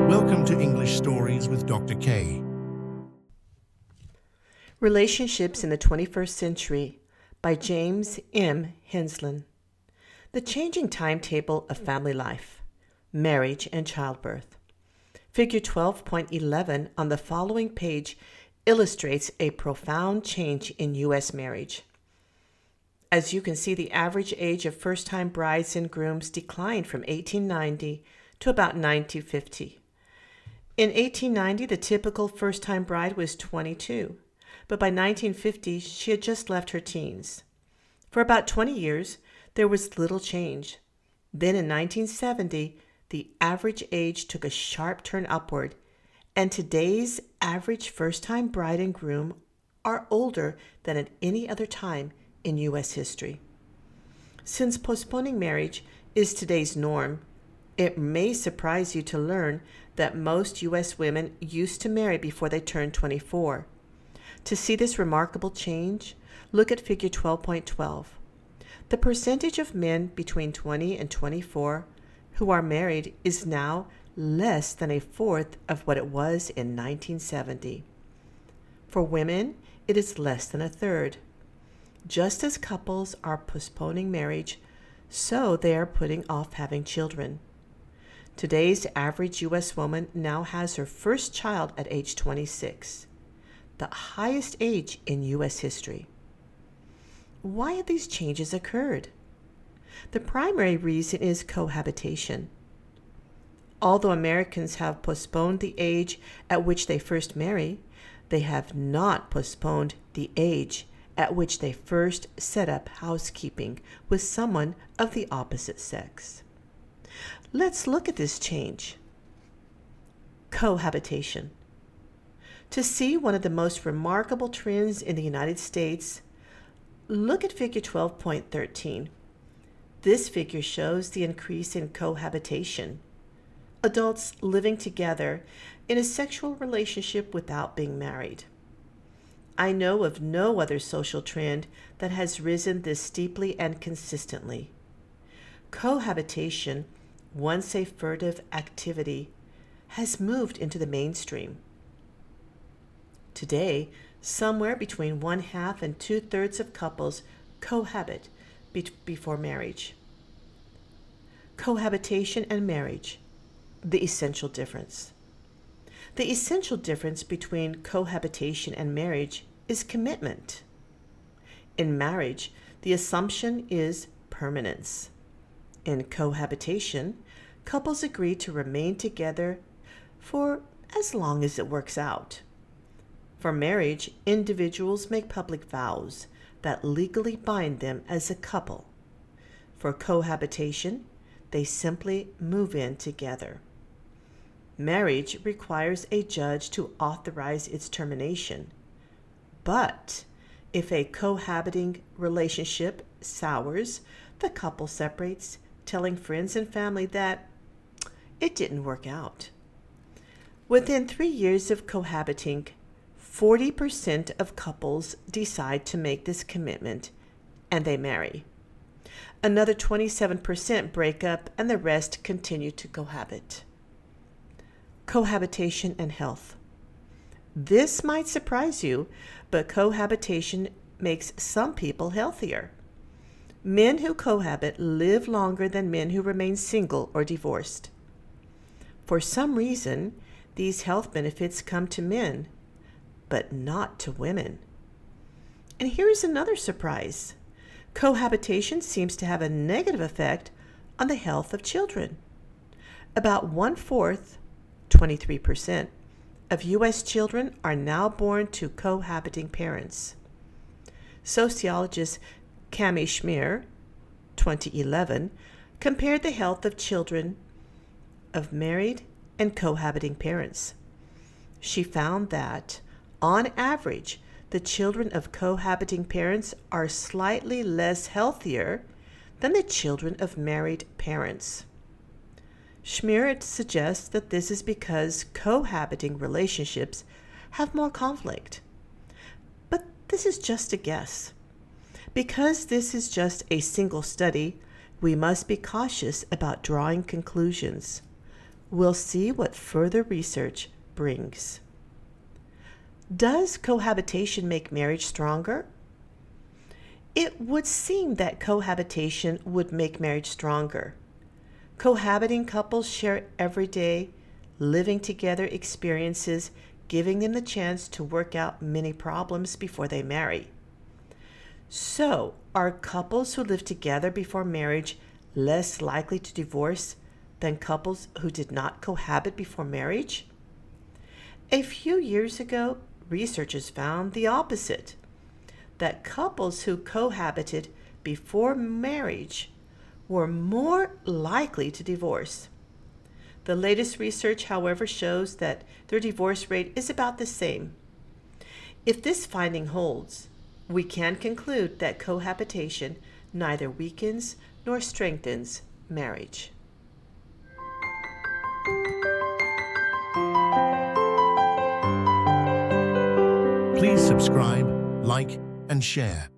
Welcome to English Stories with Dr. K. Relationships in the 21st Century by James M. Henslin. The Changing Timetable of Family Life, Marriage and Childbirth. Figure 12.11 on the following page illustrates a profound change in U.S. marriage. As you can see, the average age of first-time brides and grooms declined from 1890 to about 1950. In 1890, the typical first-time bride was 22, but by 1950, she had just left her teens. For about 20 years, there was little change. Then in 1970, the average age took a sharp turn upward, and today's average first-time bride and groom are older than at any other time in U.S. history. Since postponing marriage is today's norm, it may surprise you to learn that most U.S. women used to marry before they turned 24. To see this remarkable change, look at figure 12.12. The percentage of men between 20 and 24 who are married is now less than a fourth of what it was in 1970. For women, it is less than a third. Just as couples are postponing marriage, so they are putting off having children. Today's average U.S. woman now has her first child at age 26, the highest age in U.S. history. Why have these changes occurred? The primary reason is cohabitation. Although Americans have postponed the age at which they first marry, they have not postponed the age at which they first set up housekeeping with someone of the opposite sex. Let's look at this change. Cohabitation. To see one of the most remarkable trends in the United States, look at figure 12.13. This figure shows the increase in cohabitation, adults living together in a sexual relationship without being married. I know of no other social trend that has risen this steeply and consistently. Cohabitation, once a furtive activity, has moved into the mainstream. Today, somewhere between 1/2 and 2/3 of couples cohabit before marriage. Cohabitation and marriage, the essential difference. The essential difference between cohabitation and marriage is commitment. In marriage, the assumption is permanence. In cohabitation, couples agree to remain together for as long as it works out. For marriage, individuals make public vows that legally bind them as a couple. For cohabitation, they simply move in together. Marriage requires a judge to authorize its termination. But if a cohabiting relationship sours, the couple separates, telling friends and family that it didn't work out. Within 3 years of cohabiting, 40% of couples decide to make this commitment and they marry. Another 27% break up and the rest continue to cohabit. Cohabitation and health. This might surprise you, but cohabitation makes some people healthier. Men who cohabit live longer than men who remain single or divorced. For some reason, these health benefits come to men, but not to women. And here's another surprise. Cohabitation seems to have a negative effect on the health of children. About 1/4, 23%, of U.S. children are now born to cohabiting parents. Sociologist Cami Schmier, 2011, compared the health of children of married and cohabiting parents. She found that, on average, the children of cohabiting parents are slightly less healthier than the children of married parents. Schmier suggests that this is because cohabiting relationships have more conflict. But this is just a guess. Because this is just a single study, we must be cautious about drawing conclusions. We'll see what further research brings. Does cohabitation make marriage stronger? It would seem that cohabitation would make marriage stronger. Cohabiting couples share everyday, living together experiences, giving them the chance to work out many problems before they marry. So, are couples who live together before marriage less likely to divorce than couples who did not cohabit before marriage? A few years ago, researchers found the opposite, that couples who cohabited before marriage were more likely to divorce. The latest research, however, shows that their divorce rate is about the same. If this finding holds, we can conclude that cohabitation neither weakens nor strengthens marriage. Please subscribe, like, and share.